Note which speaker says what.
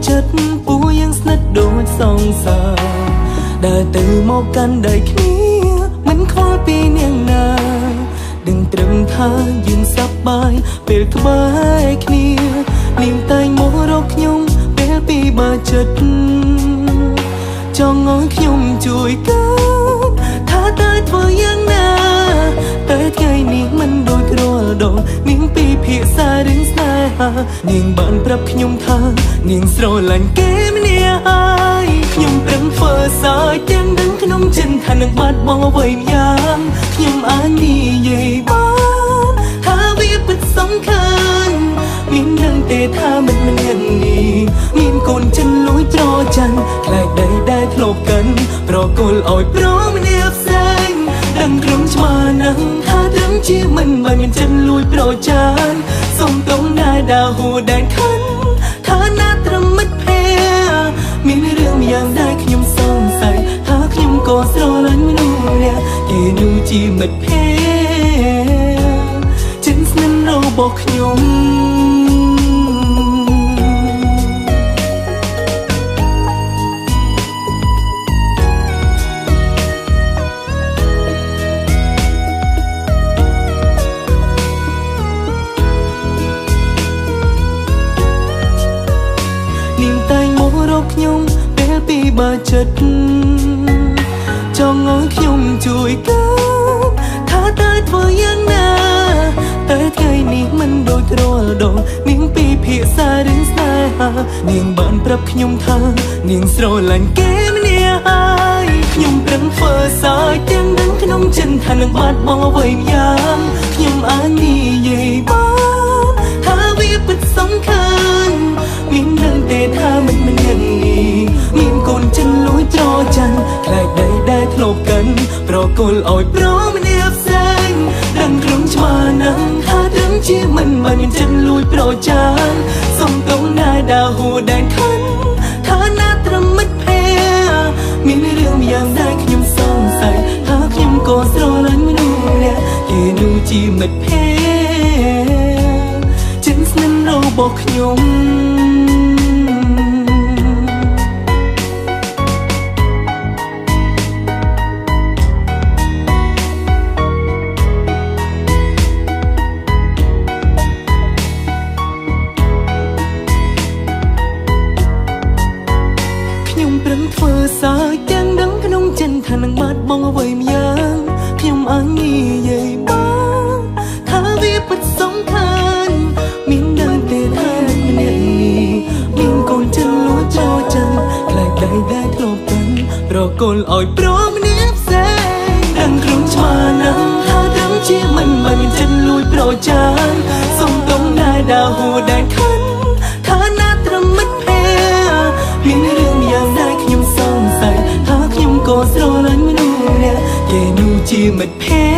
Speaker 1: chất bốยังស្និទ្ធដូចសងសាដើរទៅមកកាន់ដៃគ្នាមិនខ្វល់ពីនាងណាដឹងត្រឹមថាយើងសប្បាយពេលក្បែរគ្នានាងតែងមករកខ្ញុំពេលពីបើចិត្តចង់ឲ្យខ្ញុំជួយកើតថាតើធ្វើយ៉ាងណាតែថ្ងៃនេះមិនដូចរាល់ដងនាងពីភាសារឿងស្នេហានាងបានប្រាប់ខ្ញុំថានាងស្រឡាញ់គេម្នាក់ហើយខ្ញុំប្រឹងធ្វើសើចទាំងដឹងក្នុងចិត្តថានឹងបាត់បង់អ្វីម្យ៉ាងខ្ញុំអាចនិយាយបានថាវាពិតសំខាន់មានដឹងទេថាមិនយ៉ាងនេះមានកូនចិនលួយត្រច័ន្ទខ្លាចដីដែលធ្លាប់កិនប្រគល់ឲ្យប្រម្នាក់ផ្សេងដឹងក្រុមឆ្មានឹងថាដឹងជាមិនបានមានចិនលួយប្រច័ន្ទសុំតុងដែរដើរហួរដែនខិនថាណាត្រឹមមិត្តភក្តិមានរឿងយ៉ាងដែរខ្ញុំសង្ស័យថាខ្ញុំក៏ស្រឡាញ់មនុស្សម្នាក់គេនោះជាមិត្តភក្តិចិនស្និទ្ធរបស់ខ្ញុំខ្ញុំពេលពីបើចិត្តចង់ឲ្យខ្ញុំជួយកើតថាតើធ្វើយ៉ាងណាតែថ្ងៃនេះមិនដូចរាល់ដងនាងពីភាសារឿងស្នេហានាងបានប្រាប់ខ្ញុំថានាងស្រឡាញ់គេម្នាក់ហើយខ្ញុំប្រឹងធ្វើសើចទាំងដឹងក្នុងចិត្តថានឹងបាត់បង់អ្វីម្យ៉ាងខ្ញុំអាចនិយាយបានថាវាពិតសំខាន់មានដឹងទេថាមិនយ៉ាងនេះមានកូនចិនលួយត្រច័ន្ទខ្លាចដីដែលធ្លាប់កិនប្រគល់ឲ្យប្រម្នាក់ផ្សេងដឹងក្រុមឆ្មានឹងថាដឹងជាមិនបានមានចិនលួយប្រច័ន្ទសុំតុងដែរដើរហួរដែនខិនថាណាត្រឹមមិត្តភក្តិមានរឿងយ៉ាងដែរខ្ញុំសង្ស័យថាខ្ញុំក៏ស្រឡាញ់មនុស្សម្នាក់គេនោះជាមិត្តភក្តិចិនស្និទ្ធរបស់ខ្ញុំធ្វើសើចទាំងដឹងក្នុងចិត្តថានឹងបាត់បង់អ្វីម្យ៉ាងខ្ញុំអាចនិយាយបានថាវាពិតសំខាន់មានដឹងទេថាម្នាក់នេះមានកូនចិនលួចចោលចិនខ្លាចដីដែលធ្លាប់កិនប្រគល់ឲ្យប្រម្នាក់ផ្សេងដឹងក្រុមឆ្មានឹងថាដឹងជាមិនបានមានចិនលួចប្រច័ន្ទសុំតុងដែរដើរហួរដែនខិនថាណាត្រឹមមិត្តភក្តិមានរឿងយ៉ាងដែរខ្ញុំសង្ស័យថាខ្ញុំក៏ស្រឡាញ់មនុស្សម្នាក់គេនោះជាមិត្តភក្តិ